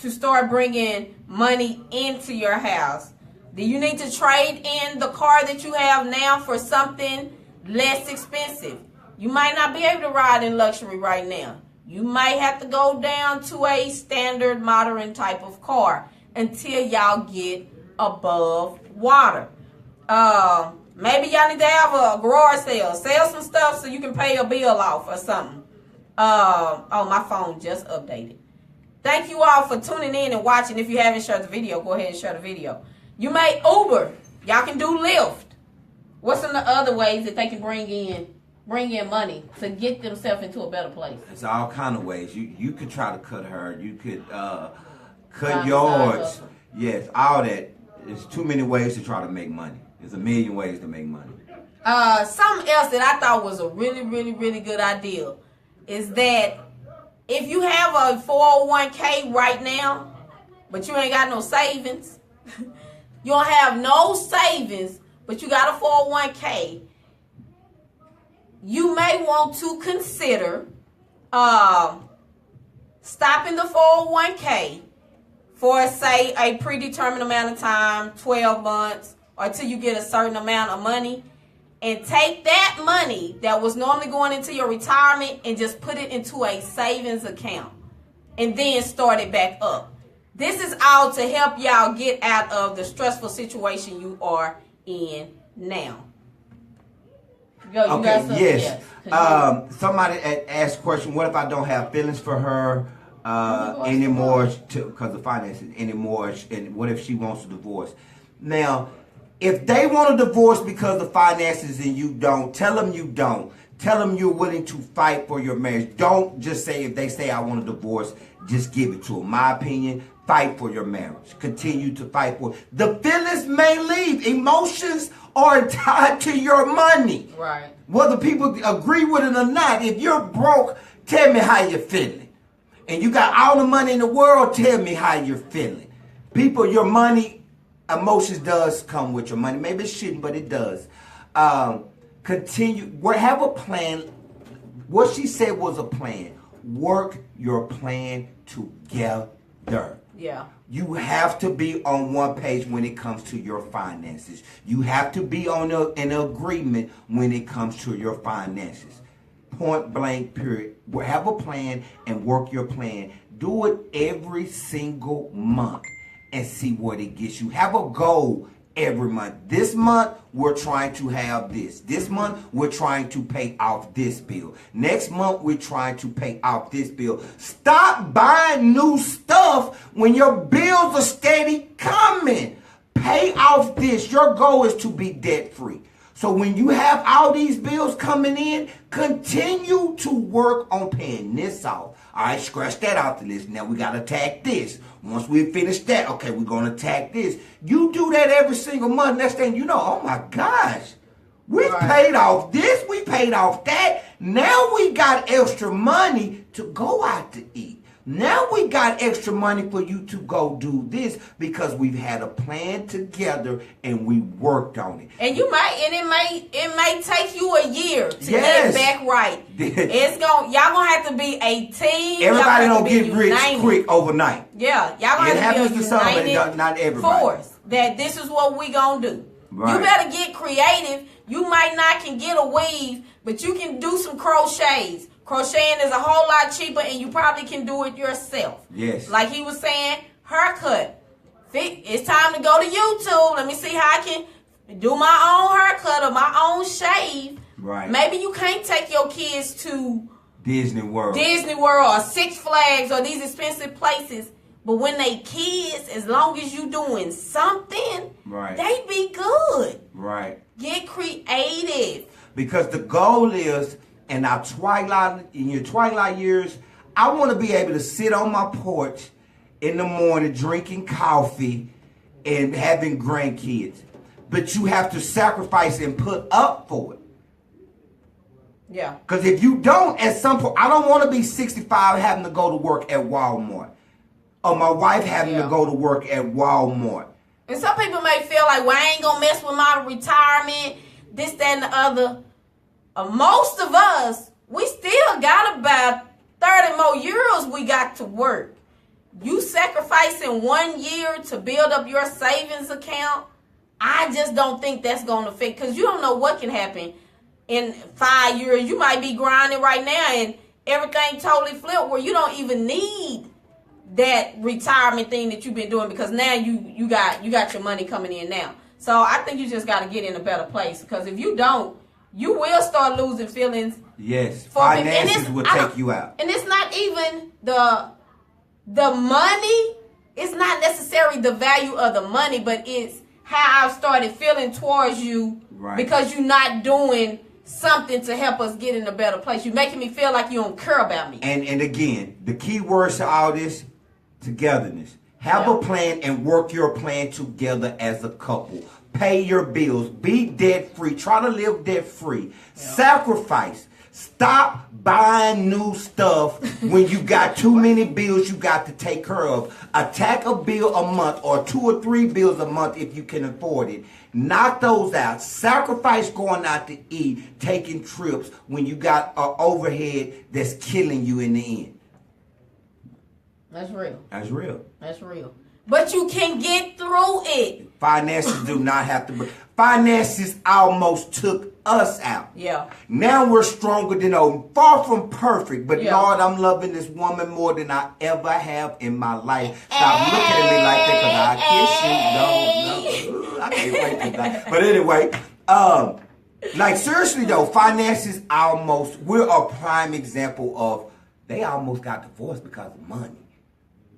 to start bringing money into your house. Do you need to trade in the car that you have now for something less expensive? You might not be able to ride in luxury right now. You might have to go down to a standard modern type of car until y'all get above water. Maybe y'all need to have a garage sale. Sell some stuff so you can pay a bill off or something. Oh, my phone just updated. Thank you all for tuning in and watching. If you haven't shared the video, go ahead and share the video. You may Uber. Y'all can do Lyft. What's some of the other ways that they can bring in money to get themselves into a better place? It's all kind of ways. You could try to cut her. You could cut yours. Yes, all that. There's too many ways to try to make money. There's a million ways to make money. Something else that I thought was a really, really, really good idea is that if you have a 401k right now, but you ain't got no savings, you don't have no savings, but you got a 401k, you may want to consider stopping the 401k for, say, a predetermined amount of time, 12 months, or till you get a certain amount of money, and take that money that was normally going into your retirement and just put it into a savings account and then start it back up. This is all to help y'all get out of the stressful situation you are in now. Yes. Somebody asked a question, what if I don't have feelings for her anymore because of finances anymore, and what if she wants a divorce? Now, if they want a divorce because of finances and you don't, tell them you don't. Tell them you're willing to fight for your marriage. Don't just say, if they say I want a divorce, just give it to them. My opinion, fight for your marriage. Continue to fight for it. The feelings may leave. Emotions are tied to your money. Right. Whether people agree with it or not, if you're broke, tell me how you're feeling. And you got all the money in the world, tell me how you're feeling. People, your money, emotions does come with your money. Maybe it shouldn't, but it does. Continue. Have a plan. What she said was a plan. Work your plan together. Yeah. You have to be on one page when it comes to your finances. You have to be on an agreement when it comes to your finances. Point blank, period. Have a plan and work your plan. Do it every single month and see what it gets you. Have a goal every month. This month, we're trying to have this. This month, we're trying to pay off this bill. Next month, we're trying to pay off this bill. Stop buying new stuff when your bills are steady coming. Pay off this. Your goal is to be debt free. So when you have all these bills coming in, continue to work on paying this off. All right, scratch that out the list. Now we got to attack this. Once we finish that, okay, we're going to attack this. You do that every single month. Next thing you know, oh my gosh, we paid off this, we paid off that. Now we got extra money to go out to eat. Now we got extra money for you to go do this because we've had a plan together and we worked on it. And it may take you a year to get back right. Y'all gonna have to be a team. Everybody don't get rich quick overnight. Yeah, y'all gonna have to be a united not everybody. Force that this is what we gonna do. Right. You better get creative. You might not can get a weave, but you can do some crochets. Crocheting is a whole lot cheaper, and you probably can do it yourself. Yes. Like he was saying, haircut. It's time to go to YouTube. Let me see how I can do my own haircut or my own shave. Right. Maybe you can't take your kids to Disney World or Six Flags or these expensive places. But when they kids, as long as you doing something, they be good. Right. Get creative. Because the goal is, in your twilight years, I want to be able to sit on my porch in the morning drinking coffee and having grandkids. But you have to sacrifice and put up for it. Yeah. Because if you don't, at some point, I don't want to be 65 having to go to work at Walmart. Or my wife having to go to work at Walmart. And some people may feel like, well, I ain't going to mess with my retirement, this, that, and the other. Most of us, we still got about 30 more years we got to work. You sacrificing 1 year to build up your savings account, I just don't think that's going to fit. Because you don't know what can happen in 5 years. You might be grinding right now and everything totally flipped where you don't even need that retirement thing that you've been doing because now you got your money coming in now. So I think you just got to get in a better place because if you don't, you will start losing feelings. Yes, finances will take you out. And it's not even the money. It's not necessarily the value of the money, but it's how I've started feeling towards you because you're not doing something to help us get in a better place. You're making me feel like you don't care about me. And again, the key words to all this, togetherness. Have a plan and work your plan together as a couple. Pay your bills. Be debt free. Try to live debt free. Sacrifice. Stop buying new stuff when you got too many bills you got to take care of. Attack a bill a month or 2 or 3 bills a month if you can afford it. Knock those out. Sacrifice going out to eat, taking trips when you got an overhead that's killing you in the end. That's real. That's real. That's real. But you can get through it. Finances do not have to. Finances almost took us out. Yeah. Now we're stronger than old. Far from perfect. But Lord, I'm loving this woman more than I ever have in my life. Stop looking at me like that because I kiss you. No. I can't wait to that. But anyway, like seriously though, finances almost, we're a prime example of they almost got divorced because of money.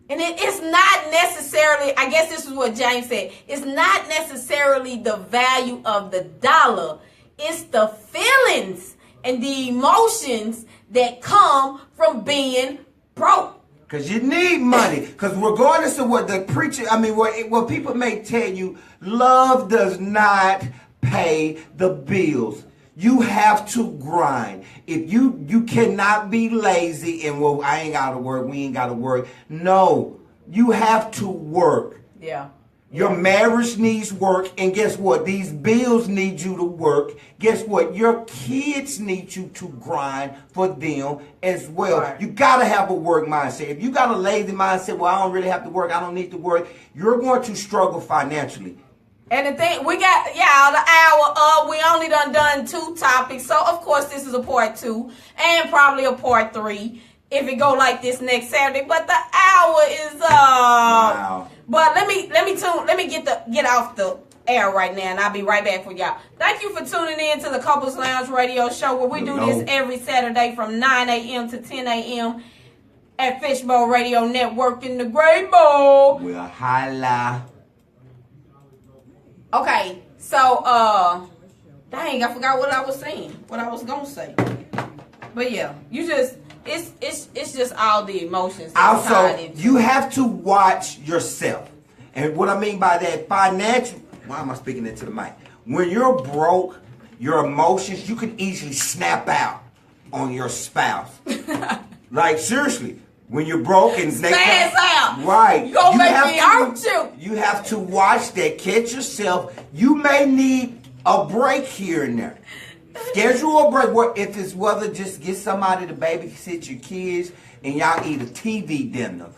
And it's not necessarily, I guess this is what James said, it's not necessarily the value of the dollar. It's the feelings and the emotions that come from being broke. Because you need money. Because regardless of what the preacher, what people may tell you, love does not pay the bills. You have to grind. If you cannot be lazy and, well, I ain't got to work, we ain't got to work. No, you have to work. Yeah. Your marriage needs work, and guess what? These bills need you to work. Guess what? Your kids need you to grind for them as well. Right. You got to have a work mindset. If you got a lazy mindset, well, I don't really have to work, I don't need to work, you're going to struggle financially. And the thing, we got, y'all, the hour up. We only done 2 topics. So, of course, this is a part 2 and probably a part 3 if it go like this next Saturday. But the hour is up. Wow. But let me get off the air right now, and I'll be right back for y'all. Thank you for tuning in to the Couples Lounge Radio Show, where we do this every Saturday from 9 a.m. to 10 a.m. at Fishbowl Radio Network in the Great Bowl. We'll holla. Okay, so dang, I forgot what I was saying, what I was gonna say. But yeah, you just it's just all the emotions. Also, you have to watch yourself, and what I mean by that, financial. Why am I speaking into the mic? When you're broke, your emotions, you can easily snap out on your spouse. Like, seriously, when you're broke and spaz out. Right. You gonna make me hurt you. You have to watch that, catch yourself. You may need a break here and there. Schedule a break. If it's whether just get somebody to babysit your kids and y'all eat a TV dinner.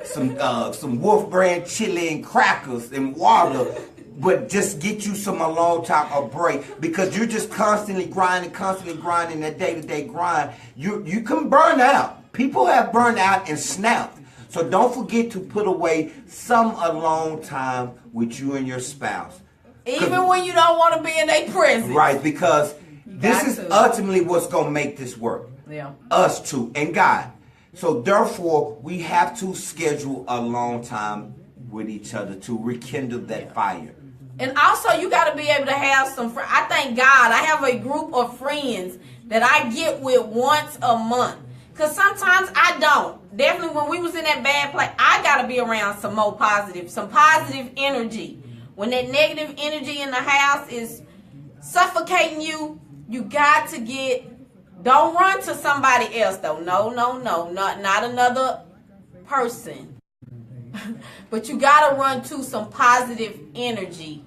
Some Wolf Brand chili and crackers and water. But just get you some alone time, a break, because you're just constantly grinding that day-to-day grind. You can burn out. People have burned out and snapped. So don't forget to put away some alone time with you and your spouse. Even when you don't want to be in their presence. Right, because this is ultimately what's going to make this work. Yeah. Us two and God. So therefore, we have to schedule a long time with each other to rekindle that fire. And also, you got to be able to have some friends. I thank God I have a group of friends that I get with once a month. Because sometimes I don't. Definitely when we was in that bad place, I got to be around some positive energy. When that negative energy in the house is suffocating you, you got to don't run to somebody else though. No, not another person. But you got to run to some positive energy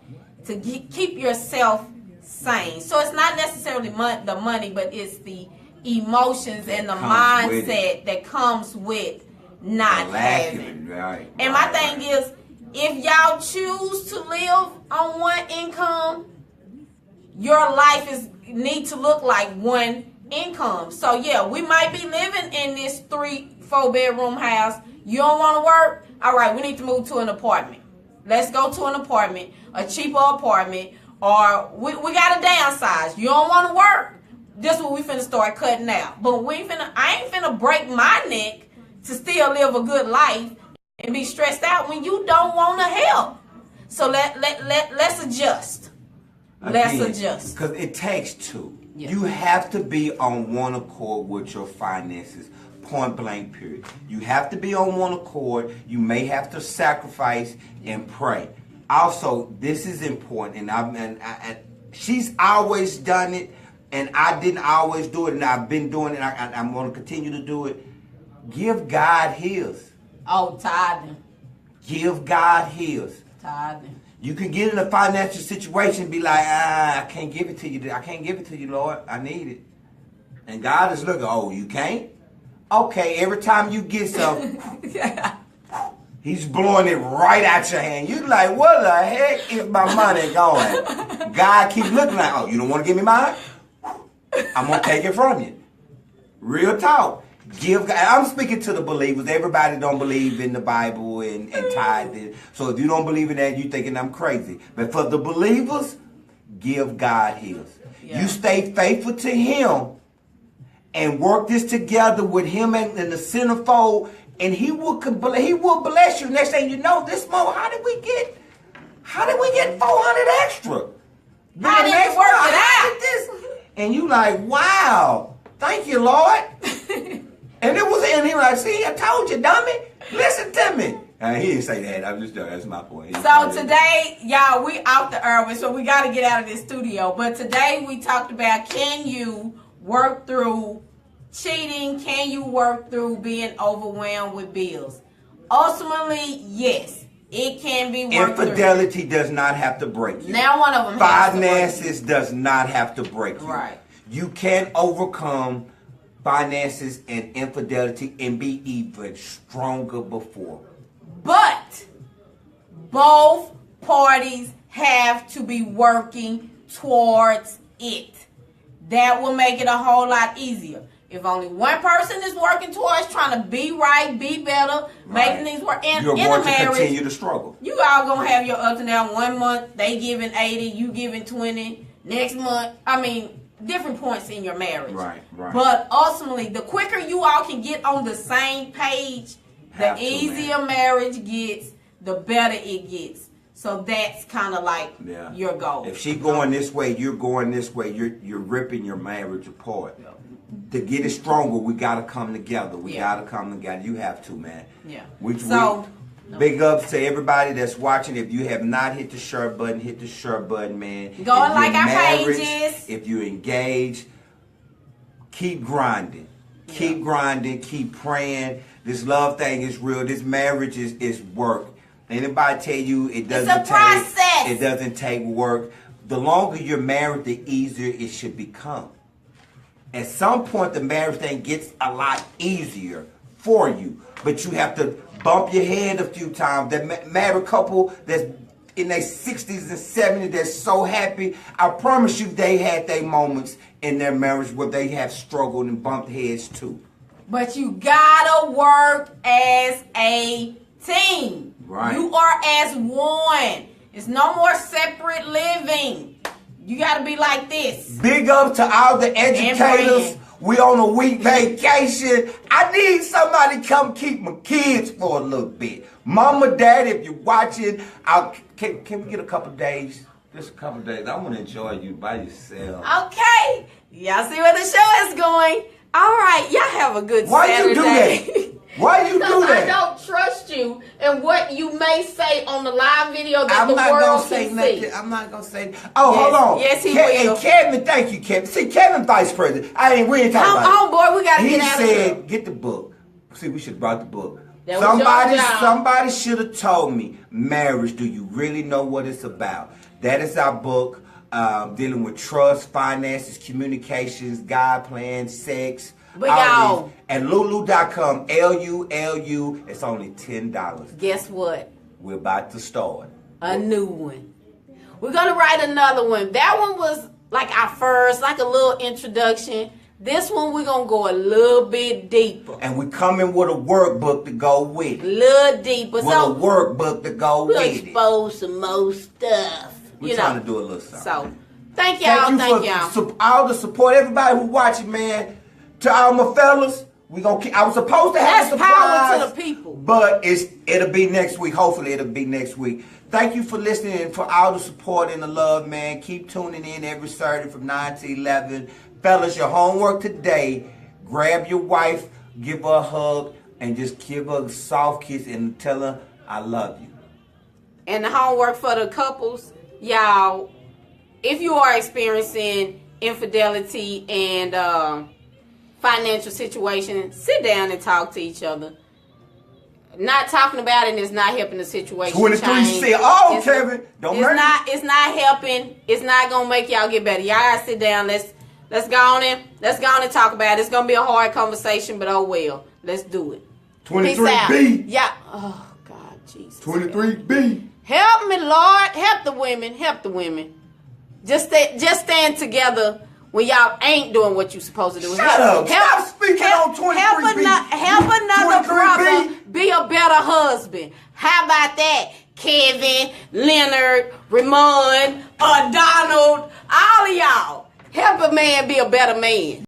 to keep yourself sane. So it's not necessarily the money, but it's the emotions and the mindset that comes with not having. Right. And my thing is, if y'all choose to live on one income, your life need to look like one income. So yeah, we might be living in this 3-4 bedroom house. You don't want to work? All right, we need to move to an apartment. Let's go to an apartment, a cheaper apartment, or we got to downsize. You don't want to work? This is what we finna start cutting out. But I ain't finna break my neck to still live a good life and be stressed out when you don't want to help. So let's adjust. Let's adjust. Because it takes two. Yeah. You have to be on one accord with your finances. Point blank, period. You have to be on one accord. You may have to sacrifice and pray. Also, this is important, and she's always done it, and I didn't always do it, and I've been doing it, and I'm going to continue to do it. Give God his. Oh, tithing. Give God his. Tithing. You can get in a financial situation and be like, I can't give it to you. I can't give it to you, Lord. I need it. And God is looking, oh, you can't? Okay, every time you get some, he's blowing it right out your hand. You're like, what the heck is my money going? God keeps looking like, oh, you don't want to give me mine? I'm going to take it from you. Real talk. Give God. I'm speaking to the believers. Everybody don't believe in the Bible and tithing. So if you don't believe in that, you're thinking I'm crazy. But for the believers, give God his. Yeah. You stay faithful to him and work this together with him and the centerfold, and he will bless you. Next thing you know, this month, how did we get 400 extra? How did you work it out? This? And you like, wow, thank you, Lord. And he like, see, I told you, dummy. Listen to me. He didn't say that. I'm just that's my point. So today, y'all, we off the air, so we got to get out of this studio. But today we talked about, can you work through cheating? Can you work through being overwhelmed with bills? Ultimately, yes, it can be worked through. Infidelity does not have to break you. Now one of them finances does not have to break you. Right. You can overcome finances and infidelity and be even stronger before. But both parties have to be working towards it. That will make it a whole lot easier. If only one person is working towards trying to be right, be better, making things work, and you're in going a to marriage, continue to struggle. You all gonna have your ups and downs. 1 month they giving 80, you giving 20. Next month, different points in your marriage. Right. But ultimately, the quicker you all can get on the same page, the easier marriage gets, the better it gets. So that's kind of like your goal. If she going this way, you're going this way. You're ripping your marriage apart. Yeah. To get it stronger, we gotta come together. We gotta come together. You have to, man. Yeah. Big ups to everybody that's watching. If you have not hit the share button, hit the share button, man. Go and like our pages. If you're engaged, keep grinding. Keep grinding. Keep praying. This love thing is real. This marriage is work. Anybody tell you it doesn't take work. The longer you're married, the easier it should become. At some point, the marriage thing gets a lot easier for you, but you have to bump your head a few times. That married couple that's in their 60s and 70s that's so happy, I promise you they had their moments in their marriage where they have struggled and bumped heads too. But you gotta work as a team. Right. You are as one. It's no more separate living. You gotta be like this. Big up to all the educators. We on a week vacation. I need somebody to come keep my kids for a little bit. Mama, Dad, if you're watching, can we get a couple days? Just a couple days. I want to enjoy you by yourself. Okay. Y'all see where the show is going. All right. Y'all have a good Saturday. Why you do that? Why you do that? I don't trust you and what you may say on the live video that the world can see. I'm not gonna say. Oh, hold on. Yes, he will. And Kevin, thank you, Kevin. See, Kevin, vice president. We ain't talking about it. Come on, boy. We gotta get out of here. He said, "Get the book." See, we should have brought the book. Somebody should have told me, marriage. Do you really know what it's about? That is our book, dealing with trust, finances, communications, God plan, sex. But y'all, and Lulu.com, LULU, it's only $10. Guess what? We're about to start a new one. We're gonna write another one. That one was like our first, like a little introduction. This one we're gonna go a little bit deeper. And we're coming with a workbook to go with it. A little deeper. With a workbook to go with it. We'll expose some more stuff. We're trying to do a little something. So, thank y'all. Thank y'all. All the support, everybody who watching, man. To all my fellas, I was supposed to have a surprise. Power to the people. But it'll be next week. Hopefully it'll be next week. Thank you for listening and for all the support and the love, man. Keep tuning in every Saturday from 9 to 11. Fellas, your homework today, grab your wife, give her a hug, and just give her a soft kiss and tell her, I love you. And the homework for the couples, y'all, if you are experiencing infidelity and financial situation, sit down and talk to each other. Not talking about it is not helping the situation 23 change. said, Kevin, don't hurt me. It's not helping. It's not gonna make y'all get better. Y'all gotta sit down. Let's go on and talk about it. It's gonna be a hard conversation, but oh well. Let's do it. 23B. Yeah. Oh God, Jesus. 23B. Help me, Lord. Help the women. Help the women. Just stand together when y'all ain't doing what you supposed to do. Shut up. Stop speaking on 23B. Help another brother be a better husband. How about that? Kevin, Leonard, Ramon, Donald, all of y'all. Help a man be a better man.